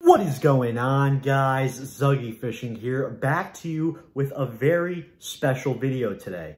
What is going on, guys? Zuggy Fishing here, back to you with a very special video today.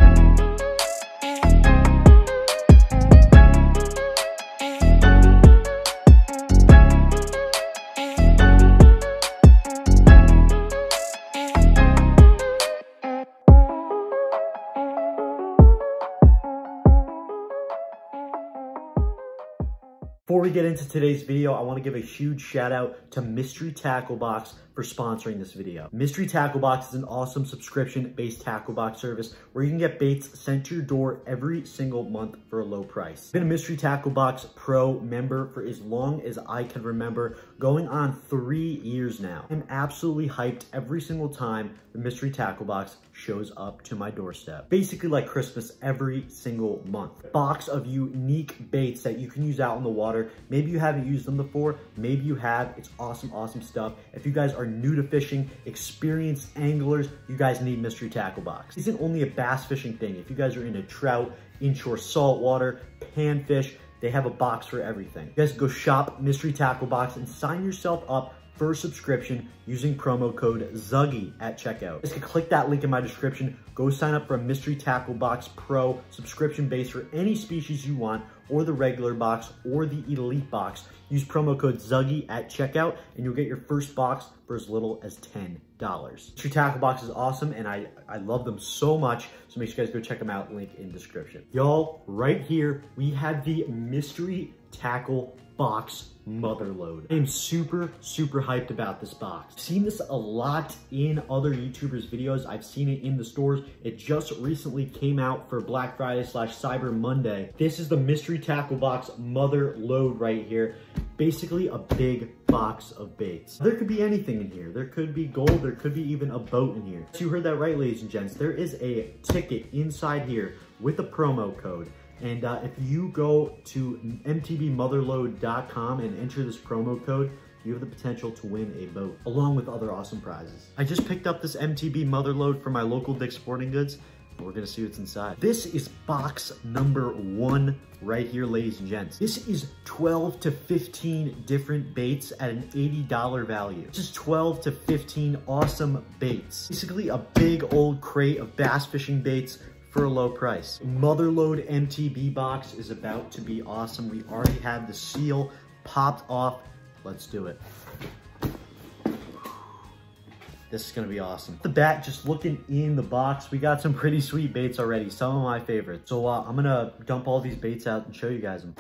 Before we get into today's video, I want to give a huge shout out to Mystery Tackle Box for sponsoring this video. Mystery Tackle Box is an awesome subscription-based tackle box service where you can get baits sent to your door every single month for a low price. I've been a Mystery Tackle Box Pro member for as long as I can remember, going on 3 years now. I'm absolutely hyped every single time the Mystery Tackle Box shows up to my doorstep. Basically like Christmas every single month. A box of unique baits that you can use out in the water. Maybe you haven't used them before, maybe you have. It's awesome, awesome stuff. If you guys are new to fishing, experienced anglers, you guys need Mystery Tackle Box. This isn't only a bass fishing thing. If you guys are into trout, inshore saltwater, panfish, they have a box for everything. You guys can go shop Mystery Tackle Box and sign yourself up for a subscription using promo code ZUGGY at checkout. You guys can click that link in my description, go sign up for a Mystery Tackle Box Pro subscription base for any species you want, or the regular box or the elite box. Use promo code ZUGGY at checkout and you'll get your first box for as little as $10. Mystery Tackle Box is awesome and I love them so much, so make sure you guys go check them out, link in description. Y'all, right here, we have the Mystery Tackle Box Motherlode. I am super hyped about this box. I've seen this a lot in other YouTubers' videos. I've seen it in the stores. It just recently came out for Black Friday / Cyber Monday. This is the Mystery Tackle Box Motherlode right here. Basically a big box of baits. There could be anything in here. There could be gold. There could be even a boat in here. So you heard that right, ladies and gents. There is a ticket inside here with a promo code. And if you go to mtbmotherlode.com and enter this promo code, you have the potential to win a boat, along with other awesome prizes. I just picked up this MTB Motherlode from my local Dick's Sporting Goods, and we're gonna see what's inside. This is box number 1 right here, ladies and gents. This is 12 to 15 different baits at an $80 value. This is 12 to 15 awesome baits. Basically a big old crate of bass fishing baits for a low price. Motherlode MTB box is about to be awesome. We already have the seal popped off. Let's do it. This is gonna be awesome. The bat, just looking in the box, we got some pretty sweet baits already, some of my favorites. So I'm gonna dump all these baits out and show you guys them.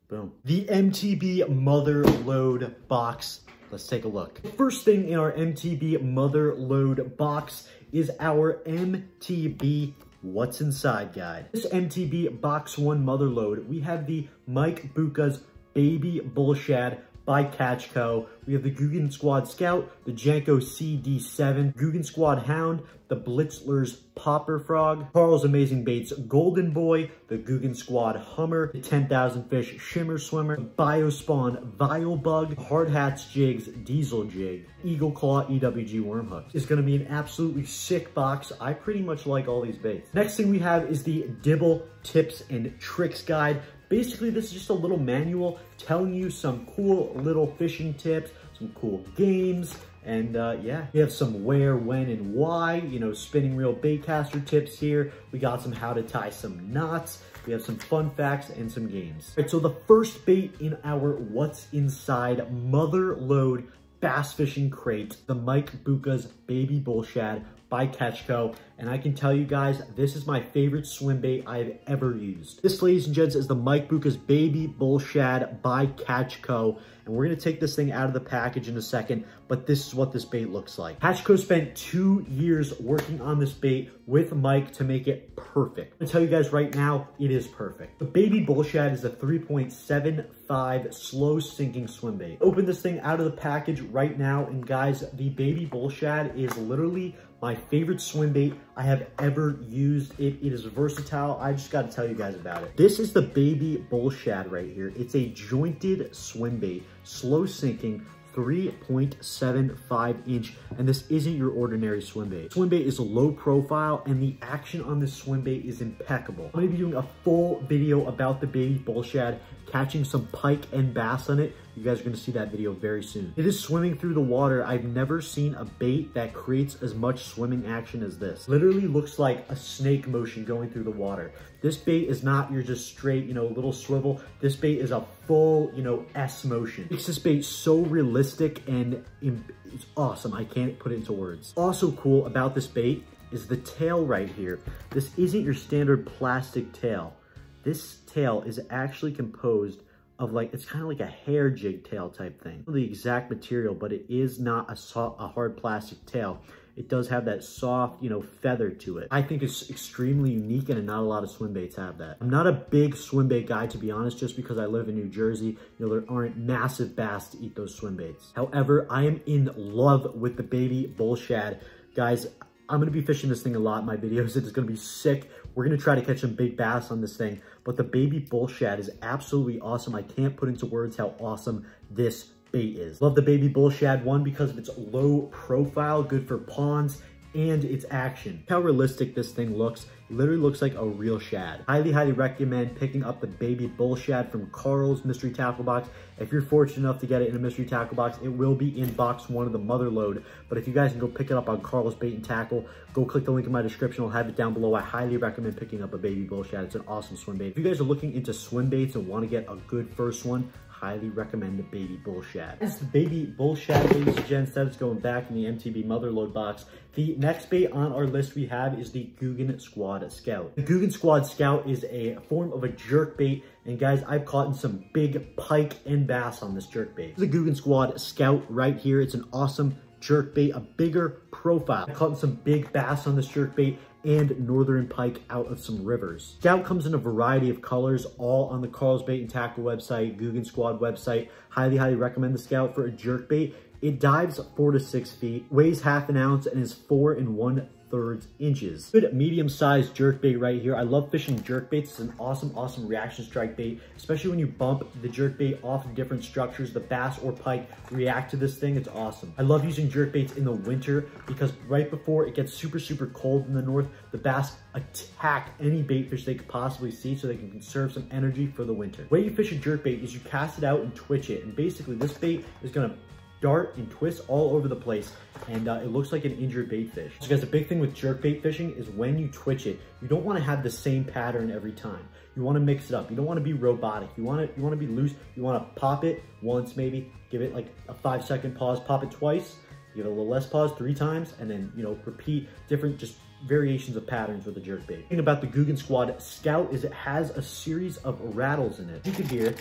Boom. The MTB Motherlode box. Let's take a look. The first thing in our MTB Motherlode box is our MTB What's Inside guide. This MTB Box 1 Motherlode, we have the Mike Bucca's Baby Bull Shad by Catch Co. We have the Googan Squad Scout, the Janko CD7, Googan Squad Hound, the Blitzler's Popper Frog, Carl's Amazing Baits Golden Boy, the Googan Squad Hummer, the 10,000 Fish Shimmer Swimmer, the Biospawn Vialbug, Hard Hats Jigs Diesel Jig, Eagle Claw EWG Worm Hook. It's gonna be an absolutely sick box. I pretty much like all these baits. Next thing we have is the Dibble Tips and Tricks guide. Basically, this is just a little manual telling you some cool little fishing tips, some cool games, and yeah, we have some where, when, and why, you know, spinning reel baitcaster tips here. We got some how to tie some knots. We have some fun facts and some games. All right, so the first bait in our What's Inside Motherlode bass fishing crate, the Mike Bucca's Baby Bull Shad by Catch Co. And I can tell you guys, this is my favorite swim bait I've ever used. This, ladies and gents, is the Mike Bucca's Baby Bull Shad by Catch Co. And we're gonna take this thing out of the package in a second, but this is what this bait looks like. Catch Co spent 2 years working on this bait with Mike to make it perfect. I'm gonna tell you guys right now, it is perfect. The Baby Bull Shad is a 3.75 slow sinking swim bait. Open this thing out of the package right now, and guys, the Baby Bull Shad is literally my favorite swim bait I have ever used. It is versatile. I just got to tell you guys about it. This is the Baby Bull Shad right here. It's a jointed swim bait, slow sinking, 3.75 inch, and this isn't your ordinary swim bait. Swim bait is low profile and the action on this swim bait is impeccable. I'm gonna be doing a full video about the Baby Bull Shad. catching some pike and bass on it. You guys are gonna see that video very soon. It is swimming through the water. I've never seen a bait that creates as much swimming action as this. Literally looks like a snake motion going through the water. This bait is not your just straight, little swivel. This bait is a full, S motion. Makes this bait so realistic and it's awesome. I can't put it into words. Also cool about this bait is the tail right here. This isn't your standard plastic tail. This tail is actually composed of it's kind of like a hair jig tail type thing. The exact material, but it is not a hard plastic tail. It does have that soft, feather to it. I think it's extremely unique and not a lot of swim baits have that. I'm not a big swim bait guy, to be honest, just because I live in New Jersey. There aren't massive bass to eat those swim baits. However, I am in love with the baby bull shad. Guys, I'm gonna be fishing this thing a lot in my videos. It's gonna be sick. We're gonna try to catch some big bass on this thing, but the baby bull shad is absolutely awesome. I can't put into words how awesome this bait is. Love the baby bull shad, one, because of its low profile, good for ponds, and its action. How realistic this thing looks. It literally looks like a real shad. Highly, highly recommend picking up the baby bull shad from Carl's mystery tackle box. If you're fortunate enough to get it in a mystery tackle box, it will be in box 1 of the MOTHERLODE. But if you guys can go pick it up on Carl's Bait and Tackle, go click the link in my description. I'll have it down below. I highly recommend picking up a baby bull shad. It's an awesome swim bait. If you guys are looking into swim baits and want to get a good first one, highly recommend the baby bull shad. This is the baby bull shad, ladies and gents. That is going back in the MTB MOTHERLODE box. The next bait on our list we have is the Googan Squad Scout. The Googan Squad Scout is a form of a jerk bait, and guys, I've caught in some big pike and bass on this jerk bait. This is the Googan Squad Scout right here. It's an awesome jerk bait, a bigger profile. I've caught in some big bass on this jerk bait and northern pike out of some rivers. Scout comes in a variety of colors, all on the Carl's Bait and Tackle website, Googan Squad website. Highly, highly recommend the Scout for a jerk bait. It dives 4 to 6 feet, weighs half an ounce, and is 4 1/3 inches. Good medium-sized jerk bait right here. I love fishing jerk baits. It's an awesome, awesome reaction strike bait, especially when you bump the jerk bait off of different structures. The bass or pike react to this thing. It's awesome. I love using jerk baits in the winter because right before it gets super, super cold in the north, the bass attack any bait fish they could possibly see so they can conserve some energy for the winter. The way you fish a jerk bait is you cast it out and twitch it. And basically this bait is gonna dart and twist all over the place, and it looks like an injured bait fish. So guys, the big thing with jerk bait fishing is when you twitch it, you don't want to have the same pattern every time. You want to mix it up. You don't want to be robotic. You want to be loose. You want to pop it once, maybe give it like a 5-second pause, pop it twice, give it a little less pause 3 times, and then repeat different just variations of patterns with the jerk bait. The thing about the Googan Squad Scout is it has a series of rattles in it. You can hear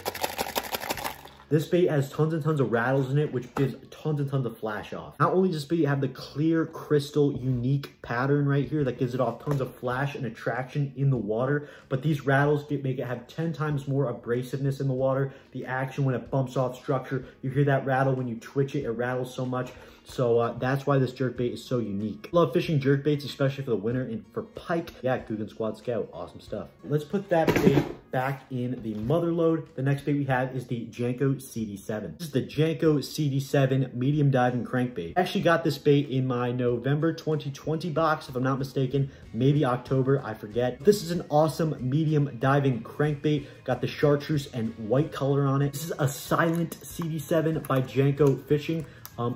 this bait has tons and tons of rattles in it, which gives tons and tons of flash off. Not only does this bait have the clear, crystal, unique pattern right here that gives it off tons of flash and attraction in the water, but these rattles make it have 10 times more abrasiveness in the water. The action when it bumps off structure, you hear that rattle when you twitch it, it rattles so much. So that's why this jerk bait is so unique. Love fishing jerk baits, especially for the winter and for pike. Yeah, Googan Squad Scout, awesome stuff. Let's put that bait back in the MOTHERLODE. The next bait we have is the Janko CD7. This is the Janko CD7 medium diving crankbait. I actually got this bait in my November 2020 box, if I'm not mistaken, maybe October, I forget. This is an awesome medium diving crankbait. Got the chartreuse and white color on it. This is a silent CD7 by Janko Fishing.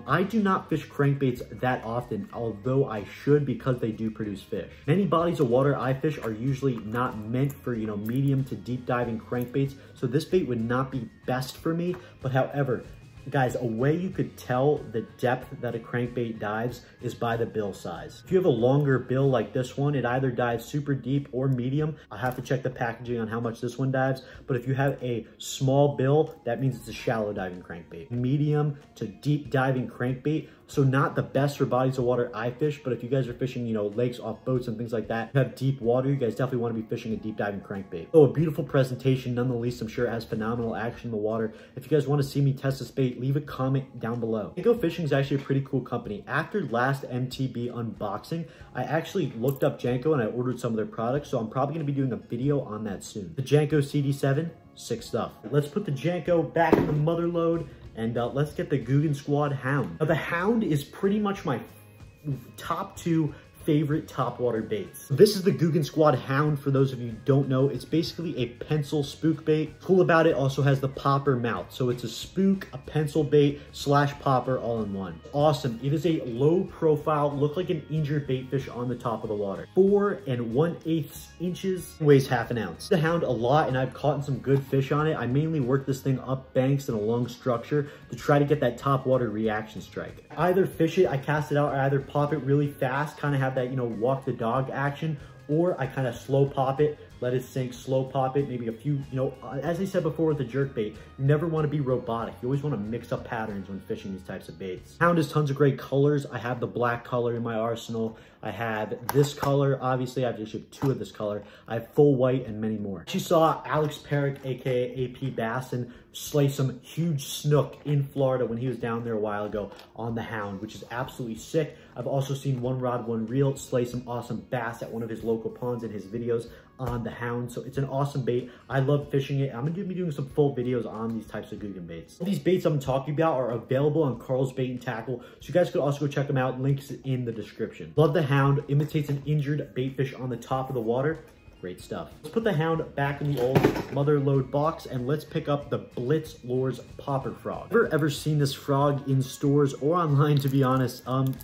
I do not fish crankbaits that often, although I should because they do produce fish. Many bodies of water I fish are usually not meant for, medium to deep diving crankbaits, so this bait would not be best for me. But however, guys, a way you could tell the depth that a crankbait dives is by the bill size. If you have a longer bill like this one, it either dives super deep or medium. I'll have to check the packaging on how much this one dives, but if you have a small bill, that means it's a shallow diving crankbait. Medium to deep diving crankbait, so not the best for bodies of water I fish, but if you guys are fishing, lakes off boats and things like that, you have deep water, you guys definitely want to be fishing a deep diving crankbait. So a beautiful presentation, none the least. I'm sure it has phenomenal action in the water. If you guys want to see me test this bait, leave a comment down below. Janko Fishing is actually a pretty cool company. After last MTB unboxing, I actually looked up Janko and I ordered some of their products, so I'm probably going to be doing a video on that soon. The Janko CD7, sick stuff. Let's put the Janko back in the MOTHERLODE, and let's get the Googan Squad Hound. Now, the Hound is pretty much my top 2 favorite topwater baits. This is the Googan Squad Hound. For those of you who don't know, it's basically a pencil spook bait. Cool about it, also has the popper mouth. So it's a spook, a pencil bait slash popper all in one. Awesome. It is a low profile, look like an injured bait fish on the top of the water. 4 1/8 inches, weighs half an ounce. The Hound a lot, and I've caught some good fish on it. I mainly work this thing up banks in a long structure to try to get that top water reaction strike. I either fish it, I cast it out, I either pop it really fast, kind of have that, you know, walk the dog action, or I kind of slow pop it, let it sink, slow pop it, maybe a few, you know, as I said before with the jerk bait, you never want to be robotic. You always want to mix up patterns when fishing these types of baits. Hound has tons of great colors. I have the black color in my arsenal. I have this color. Obviously, I have just shipped 2 of this color. I have full white and many more. You saw Alex Perrick, aka AP Bassin, slay some huge snook in Florida when he was down there a while ago on the Hound, which is absolutely sick. I've also seen One Rod One Reel slay some awesome bass at one of his local ponds in his videos on the Hound. So it's an awesome bait. I love fishing it. I'm gonna be doing some full videos on these types of Googan baits. These baits I'm talking about are available on Carl's Bait and Tackle, so you guys could also go check them out. Links in the description. Love the Hound. Imitates an injured bait fish on the top of the water. Great stuff. Let's put the Hound back in the old MOTHERLODE box, and let's pick up the Blitz Lures Popper Frog. Ever seen this frog in stores or online, to be honest?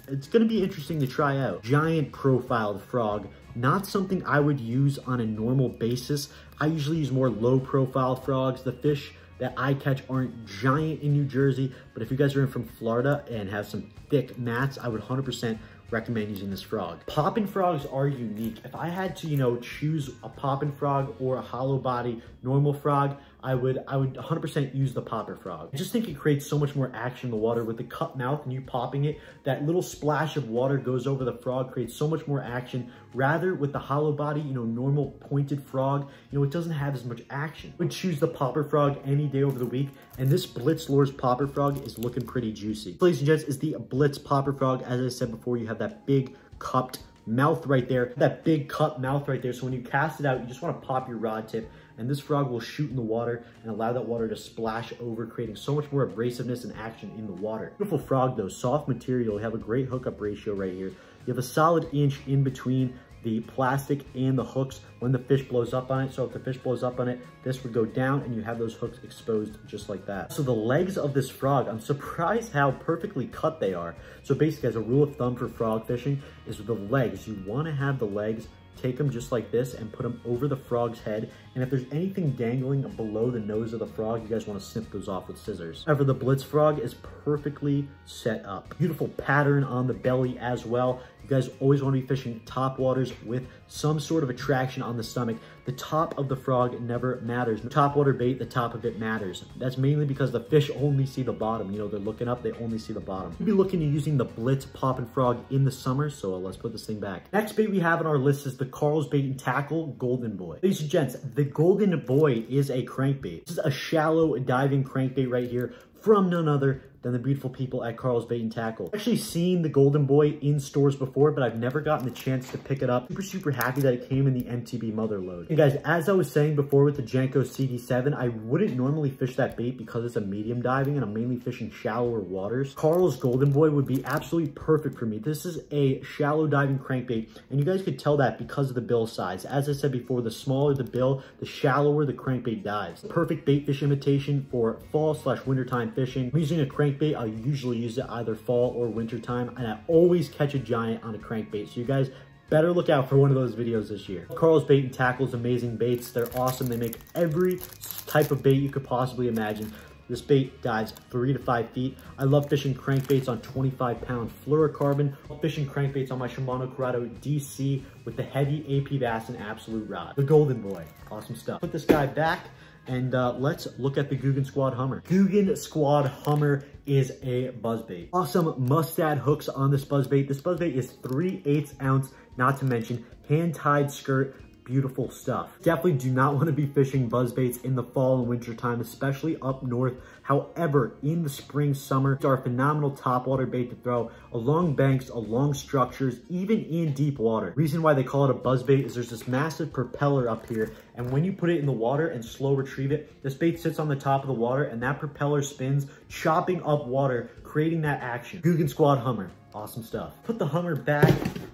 It's gonna be interesting to try out. Giant profiled frog. Not something I would use on a normal basis. I usually use more low profile frogs. The fish that I catch aren't giant in New Jersey, but if you guys are in from Florida and have some thick mats, I would 100% recommend using this frog. Poppin' frogs are unique. If I had to, you know, choose a poppin' frog or a hollow body normal frog, I would 100% use the popper frog. I just think it creates so much more action in the water with the cut mouth and you popping it. That little splash of water goes over the frog, creates so much more action. Rather with the hollow body, you know, normal pointed frog, you know, it doesn't have as much action. I would choose the popper frog any day over the week, and this Blitz Lures Popper Frog is looking pretty juicy. Ladies and gents, is the Blitz Popper Frog. As I said before, you have that big cupped mouth right there, that big cupped mouth right there. So when you cast it out, you just want to pop your rod tip, and this frog will shoot in the water and allow that water to splash over, creating so much more abrasiveness and action in the water. Beautiful frog though, soft material. You have a great hookup ratio right here. You have a solid inch in between the plastic and the hooks when the fish blows up on it. So if the fish blows up on it, this would go down and you have those hooks exposed just like that. So the legs of this frog, I'm surprised how perfectly cut they are. So basically, as a rule of thumb for frog fishing, is with the legs, you want to have the legs, take them just like this and put them over the frog's head. And if there's anything dangling below the nose of the frog, you guys want to snip those off with scissors. However, the Blitz frog is perfectly set up. Beautiful pattern on the belly as well. You guys always want to be fishing top waters with some sort of attraction on the stomach. The top of the frog never matters. Top water bait, the top of it matters. That's mainly because the fish only see the bottom. You know, they're looking up, they only see the bottom. We'll be looking at using the Blitz Poppin' Frog in the summer, so let's put this thing back. Next bait we have on our list is the Carl's Bait and Tackle Golden Boy. Ladies and gents, the Golden Boy is a crankbait. This is a shallow diving crankbait right here from none other than the beautiful people at Carl's Bait and Tackle. I've actually seen the Golden Boy in stores before, but I've never gotten the chance to pick it up. Super happy that it came in the MTB MOTHERLODE. And guys, as I was saying before with the Janko CD7, I wouldn't normally fish that bait because it's a medium diving and I'm mainly fishing shallower waters. Carl's Golden Boy would be absolutely perfect for me. This is a shallow diving crankbait, and you guys could tell that because of the bill size. As I said before, the smaller the bill, the shallower the crankbait dives. Perfect bait fish imitation for fall/wintertime fishing. I'm using a crankbait. I usually use it either fall or winter time, and I always catch a giant on a crankbait. So you guys better look out for one of those videos this year. Carl's Bait and Tackle's amazing baits. They're awesome. They make every type of bait you could possibly imagine. This bait dives 3 to 5 feet. I love fishing crankbaits on 25-pound fluorocarbon. I love fishing crankbaits on my Shimano Corrado DC with the heavy AP Bass and Absolute rod. The Golden Boy, awesome stuff. Put this guy back. And let's look at the Googan Squad Hummer. Googan Squad Hummer is a buzzbait. Awesome mustad hooks on this buzzbait. This buzzbait is 3/8 ounce, not to mention hand-tied skirt. Beautiful stuff. Definitely do not want to be fishing buzzbaits in the fall and winter time, especially up north. However, in the spring, summer, they are a phenomenal topwater bait to throw along banks, along structures, even in deep water. Reason why they call it a buzzbait is there's this massive propeller up here, and when you put it in the water and slow retrieve it, this bait sits on the top of the water and that propeller spins, chopping up water, creating that action. Googan Squad Hummer. Awesome stuff. Put the Hummer back,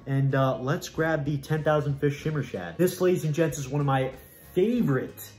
and let's grab the 10,000 fish Shimmer Shad. This, ladies and gents, is one of my favorite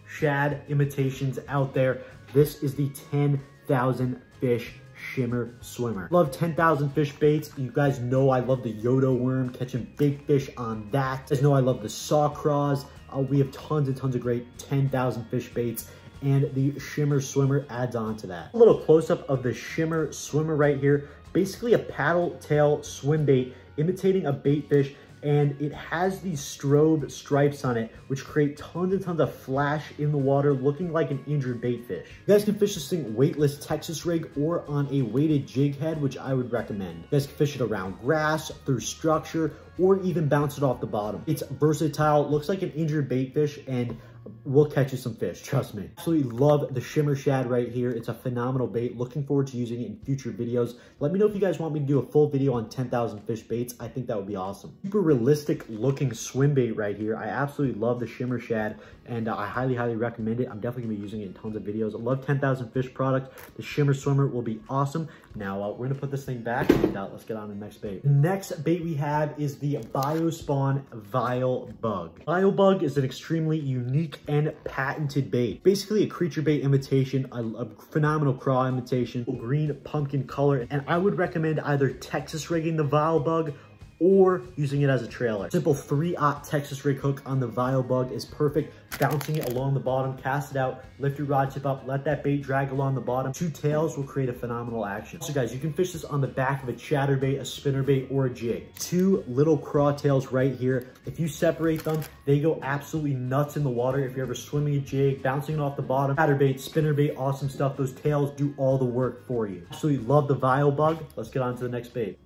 shad imitations out there. This is the 10,000 fish Shimmer Swimmer. Love 10,000 fish baits. You guys know I love the Yodo worm, catching big fish on that. You guys know I love the saw craws. We have tons and tons of great 10,000 fish baits, and the Shimmer Swimmer adds on to that. A little close-up of the Shimmer Swimmer right here. Basically a paddle tail swim bait imitating a bait fish, and it has these strobe stripes on it, which create tons and tons of flash in the water, looking like an injured bait fish. You guys can fish this thing weightless Texas rig or on a weighted jig head, which I would recommend. You guys can fish it around grass, through structure, or even bounce it off the bottom. It's versatile, looks like an injured bait fish, and we'll catch you some fish, trust me. Absolutely love the Shimmer Shad right here. It's a phenomenal bait. Looking forward to using it in future videos. Let me know if you guys want me to do a full video on 10,000 fish baits. I think that would be awesome. Super realistic looking swim bait right here. I absolutely love the Shimmer Shad, and I highly, highly recommend it. I'm definitely gonna be using it in tons of videos. I love 10,000 fish product. The Shimmer Swimmer will be awesome. Now we're gonna put this thing back, and let's get on to the next bait. The next bait we have is the Biospawn Vialbug. Vialbug is an extremely unique and patented bait. Basically a creature bait imitation, a phenomenal craw imitation, green pumpkin color, and I would recommend either Texas rigging the Vialbug or using it as a trailer. Simple 3/0 Texas rig hook on the Vialbug is perfect. Bouncing it along the bottom, cast it out, lift your rod tip up, let that bait drag along the bottom. Two tails will create a phenomenal action. So guys, you can fish this on the back of a chatterbait, a spinnerbait, or a jig. Two little craw tails right here. If you separate them, they go absolutely nuts in the water. If you're ever swimming a jig, bouncing it off the bottom, chatterbait, spinnerbait, awesome stuff. Those tails do all the work for you. Absolutely love the Vialbug. Let's get on to the next bait.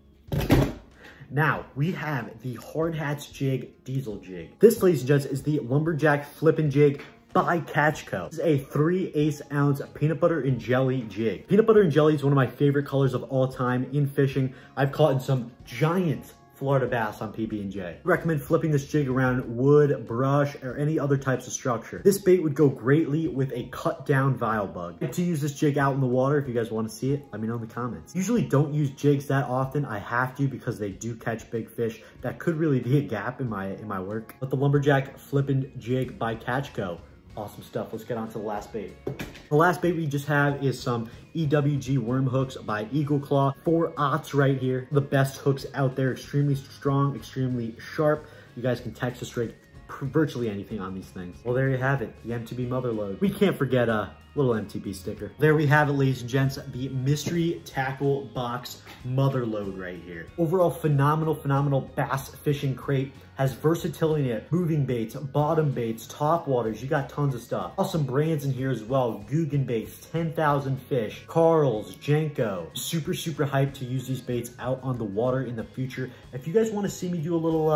Now, we have the Hard Hats Jig Diesel Jig. This, ladies and gents, is the Lumberjack Flippin' Jig by Catch Co. This is a 3/8 ounce peanut butter and jelly jig. Peanut butter and jelly is one of my favorite colors of all time in fishing. I've caught in some giant Florida bass on PB&J. I recommend flipping this jig around wood, brush, or any other types of structure. This bait would go greatly with a cut down Vialbug. I like to use this jig out in the water. If you guys want to see it, let me know in the comments. Usually don't use jigs that often. I have to because they do catch big fish. That could really be a gap in my work. But the Lumberjack Flippin' Jig by Catch Co. Awesome stuff. Let's get on to the last bait. The last bait we just have is some EWG worm hooks by Eagle Claw. 4/0 right here. The best hooks out there. Extremely strong, extremely sharp. You guys can Texas rig virtually anything on these things. Well, there you have it. The MTB Motherlode. We can't forget a little MTB sticker. There we have it, ladies and gents. The Mystery Tackle Box Motherlode right here. Overall, phenomenal bass fishing crate. Has versatility in it. Moving baits, bottom baits, top waters. You got tons of stuff. Awesome brands in here as well. Googan baits, 10,000 fish, Carl's, Janko. Super hyped to use these baits out on the water in the future. If you guys want to see me do a little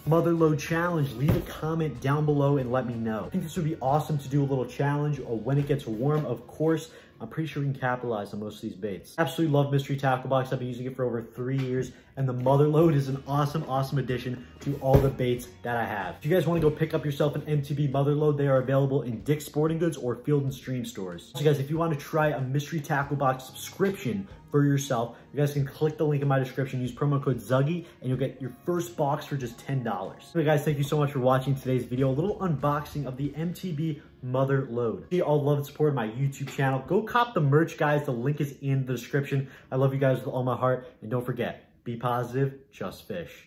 Motherlode challenge, leave a comment down below and let me know. I think this would be awesome to do a little challenge, or when it gets warm, of course. I'm pretty sure we can capitalize on most of these baits. Absolutely love Mystery Tackle Box. I've been using it for over 3 years, and the Motherlode is an awesome addition to all the baits that I have. If you guys want to go pick up yourself an MTB Motherlode, they are available in Dick's Sporting Goods or Field and Stream stores. So guys, if you want to try a Mystery Tackle Box subscription for yourself, you guys can click the link in my description, use promo code ZUGGY, and you'll get your first box for just $10. So guys, thank you so much for watching today's video. A little unboxing of the MTB Motherlode. You all love and support my YouTube channel. Go cop the merch, guys. The link is in the description. I love you guys with all my heart. And don't forget, be positive, just fish.